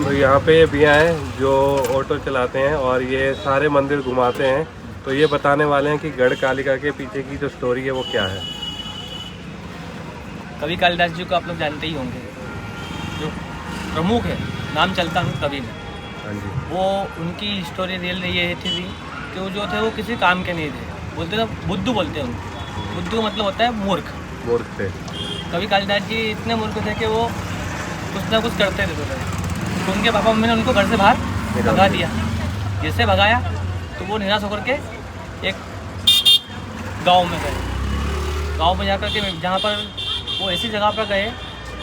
तो यहाँ पे ये भैया हैं जो ऑटो चलाते हैं और ये सारे मंदिर घुमाते हैं। तो ये बताने वाले हैं कि गढ़ कालिका के पीछे की जो स्टोरी है वो क्या है। कवि कालिदास जी को आप लोग जानते ही होंगे, जो प्रमुख है, नाम चलता है कवि में। हाँ जी। वो उनकी स्टोरी रियल ये थी कि वो जो थे वो किसी काम के नहीं थे। बोलते थे बुद्धू, बोलते हैं उनको। बुद्धू का मतलब होता है मूर्ख। मूर्ख थे। कवि कालिदास जी इतने मूर्ख थे कि वो कुछ ना कुछ करते रहते थे। तो उनके पापा मम्मी ने उनको घर से बाहर भगा दिया। जैसे भगाया तो वो निराश होकर के एक गांव में गए। गांव में जाकर के जहाँ पर वो ऐसी जगह पर गए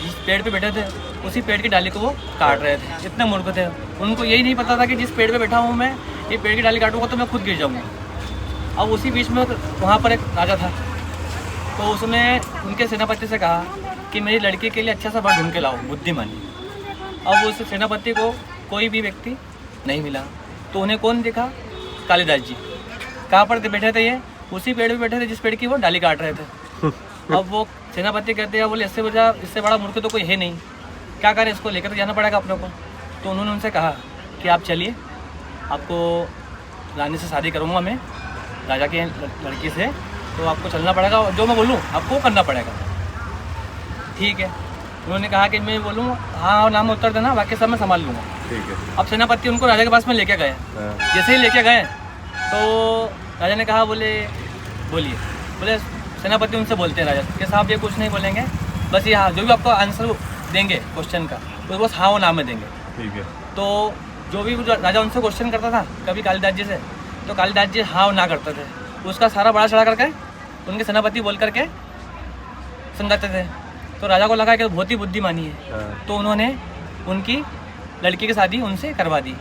जिस पेड़ पे बैठे थे उसी पेड़ की डाली को वो काट रहे थे। इतने मूर्ख थे। उनको यही नहीं पता था कि जिस पेड़ पे बैठा हूँ मैं, ये पेड़ की डाली काटूंगा तो मैं खुद गिर जाऊँगा। अब उसी बीच में वहाँ पर एक राजा था, तो उसने उनके सेनापति से कहा कि मेरी लड़की के लिए अच्छा सा वर ढूंढ के लाओ, बुद्धिमानी। अब उस सेनापति को कोई भी व्यक्ति नहीं मिला, तो उन्हें कौन देखा? कालिदास जी। कहाँ पर बैठे थे ये? उसी पेड़ पे बैठे थे जिस पेड़ की वो डाली काट रहे थे। अब वो सेनापति कहते हैं, बोले इससे बड़ा मूर्ख तो कोई है नहीं, क्या करें, इसको लेकर जाना पड़ेगा अपने को। तो उन्होंने उनसे कहा कि आप चलिए, आपको रानी से शादी करूँगा मैं, राजा की लड़की से, तो आपको चलना पड़ेगा, जो मैं बोलूँ आपको करना पड़ेगा। ठीक है। उन्होंने कहा कि मैं बोलूँ हाँ नाम उत्तर देना, बाकी सब मैं संभाल लूँगा। ठीक है। अब सेनापति उनको राजा के पास में लेके गए। जैसे ही लेके गए तो राजा ने कहा, बोले बोलिए। बोले सेनापति उनसे बोलते हैं राजा कि साहब ये कुछ नहीं बोलेंगे, बस ये हाँ जो भी आपको आंसर देंगे क्वेश्चन का तो बस हाँ वो नाम में देंगे। ठीक है। तो जो भी राजा उनसे क्वेश्चन करता था कभी कालिदास जी से, तो कालिदास जी हाँ ना करते थे। उसका सारा बड़ा चढ़ा करके उनके सेनापति बोल करके समझाते थे। तो राजा को लगा कि बहुत ही बुद्धिमानी है। तो उन्होंने उनकी लड़की की शादी उनसे करवा दी।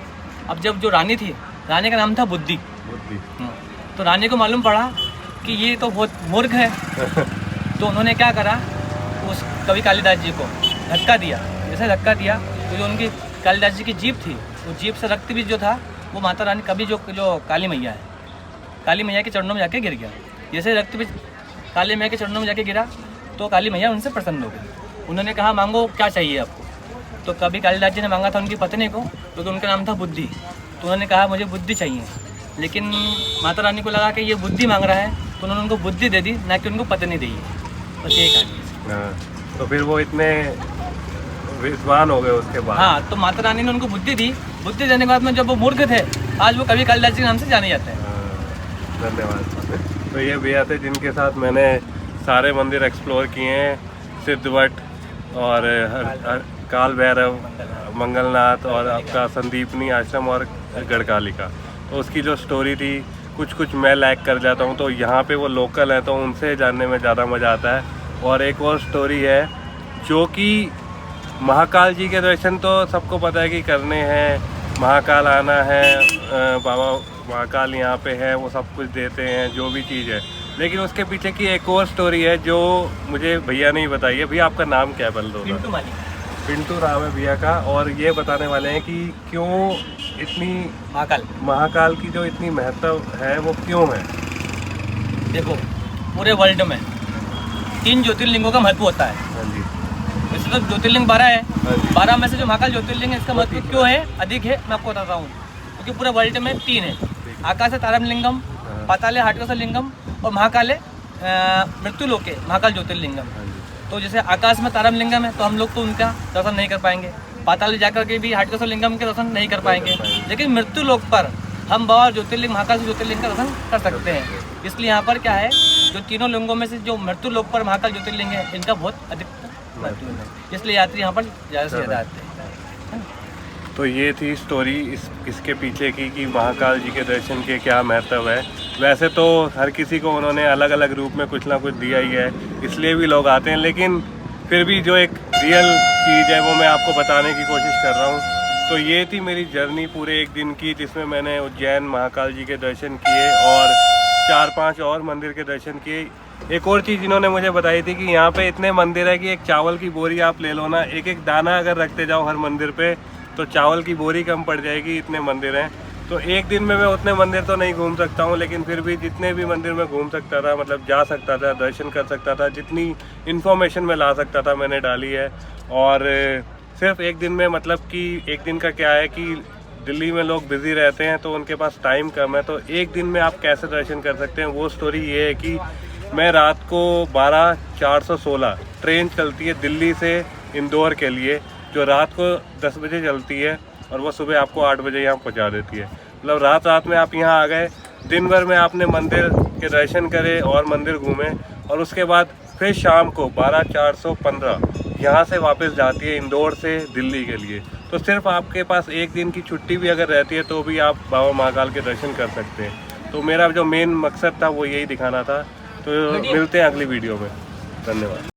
अब जब जो रानी थी, रानी का नाम था बुद्धि। तो रानी को मालूम पड़ा कि ये तो बहुत मूर्ख है। तो उन्होंने क्या करा, उस कवि कालिदास जी को धक्का दिया। जैसे धक्का दिया तो जो उनकी कालिदास जी की जीभ थी, वो जीभ से रक्त भी जो था वो माता रानी कभी जो काली मैया है, काली मैया के चरणों में जाके गिर गया। जैसे रक्त भी काली मैया के चरणों में जाके गिरा तो काली मैया उनसे प्रसन्न हो गई। उन्होंने कहा मांगो क्या चाहिए आपको। तो कभी कालिदास जी ने मांगा था उनकी पत्नी को, क्योंकि उनका नाम था बुद्धि। तो उन्होंने कहा मुझे बुद्धि चाहिए, लेकिन माता रानी को लगा कि ये बुद्धि मांग रहा है, तो उन्होंने उनको बुद्धि दे दी, ना कि उनको पत्नी दी। बस यही कहानी है। तो फिर वो इतने विद्वान हो गए उसके बाद। हाँ, तो माता रानी ने उनको बुद्धि दी। बुद्धि देने के बाद में जब वो मूर्ख थे, आज वो कवि कालिदास जी के नाम से जाने जाते हैं। धन्यवाद। तो ये भैया थे जिनके साथ मैंने सारे मंदिर एक्सप्लोर किए हैं, सिद्धवट और काल भैरव, मंगलनाथ और आपका संदीपनी आश्रम और गढ़कालिका। तो उसकी जो स्टोरी थी कुछ मैं लैक कर जाता हूँ, तो यहाँ पे वो लोकल हैं तो उनसे जानने में ज़्यादा मज़ा आता है। और एक और स्टोरी है जो कि महाकाल जी के दर्शन तो सबको पता है कि करने हैं, महाकाल आना है, बाबा महाकाल यहाँ पे है, वो सब कुछ देते हैं जो भी चीज़ है। लेकिन उसके पीछे की एक और स्टोरी है जो मुझे भैया ने ही बताई है। भैया आपका नाम क्या है? बल दो। पिंटू राम है भैया का। और ये बताने वाले हैं कि क्यों इतनी महाकाल की जो इतनी महत्व है वो क्यों है। देखो, पूरे वर्ल्ड में 3 ज्योतिर्लिंगों का महत्व होता है। हाँ जी। वैसे तो ज्योतिर्लिंग 12 है, 12 में से जो महाकाल ज्योतिर्लिंग है इसका महत्व क्यों है, अधिक है, मैं आपको बताता हूँ। क्योंकि पूरे वर्ल्ड में 3 है, आकाश है तारमलिंगम, पाताल है हाटकसलिंगम और महाकाल है मृत्युलोक है महाकाल ज्योतिर्लिंगम। तो जैसे आकाश में तारमलिंगम है तो हम लोग तो उनका दर्शन नहीं कर पाएंगे, पाताल जाकर के भी हाटकसलिंगम के दर्शन नहीं कर पाएंगे, लेकिन मृत्युलोक पर हम 12 ज्योतिर्लिंग महाकाल ज्योतिर्लिंग का दर्शन कर सकते हैं। इसलिए यहाँ पर क्या है, जो तीनों लिंगों में से जो मृत्युलोक पर महाकाल ज्योतिर्लिंग है इनका बहुत अधिक महत्व है, इसलिए यात्री यहाँ पर ज़्यादा से ज़्यादा आते हैं। तो ये थी स्टोरी इसके पीछे की कि महाकाल जी के दर्शन के क्या महत्व है। वैसे तो हर किसी को उन्होंने अलग अलग रूप में कुछ ना कुछ दिया ही है, इसलिए भी लोग आते हैं, लेकिन फिर भी जो एक रियल चीज़ है वो मैं आपको बताने की कोशिश कर रहा हूँ। तो ये थी मेरी जर्नी पूरे एक दिन की, जिसमें मैंने उज्जैन महाकाल जी के दर्शन किए और 4-5 और मंदिर के दर्शन किए। एक और चीज़ इन्होंने मुझे बताई थी कि यहाँ पे इतने मंदिर है कि एक चावल की बोरी आप ले लो ना, एक एक दाना अगर रखते जाओ हर मंदिर पे तो चावल की बोरी कम पड़ जाएगी, इतने मंदिर हैं। तो एक दिन में मैं उतने मंदिर तो नहीं घूम सकता हूँ, लेकिन फिर भी जितने भी मंदिर में घूम सकता था, मतलब जा सकता था, दर्शन कर सकता था, जितनी इन्फॉर्मेशन मैं ला सकता था मैंने डाली है। और सिर्फ एक दिन में, मतलब कि एक दिन का क्या है कि दिल्ली में लोग बिजी रहते हैं तो उनके पास टाइम कम है, तो एक दिन में आप कैसे दर्शन कर सकते हैं वो स्टोरी ये है कि मैं रात को 12:416 ट्रेन चलती है दिल्ली से इंदौर के लिए, जो रात को 10 बजे चलती है और वो सुबह आपको 8 बजे यहाँ पहुँचा देती है। मतलब रात में आप यहाँ आ गए, दिन भर में आपने मंदिर के दर्शन करे और मंदिर घूमे, और उसके बाद फिर शाम को 12:415 यहाँ से वापस जाती है इंदौर से दिल्ली के लिए। तो सिर्फ आपके पास एक दिन की छुट्टी भी अगर रहती है तो भी आप बाबा महाकाल के दर्शन कर सकते हैं। तो मेरा जो मेन मकसद था वो यही दिखाना था। तो मिलते हैं अगली वीडियो में। धन्यवाद।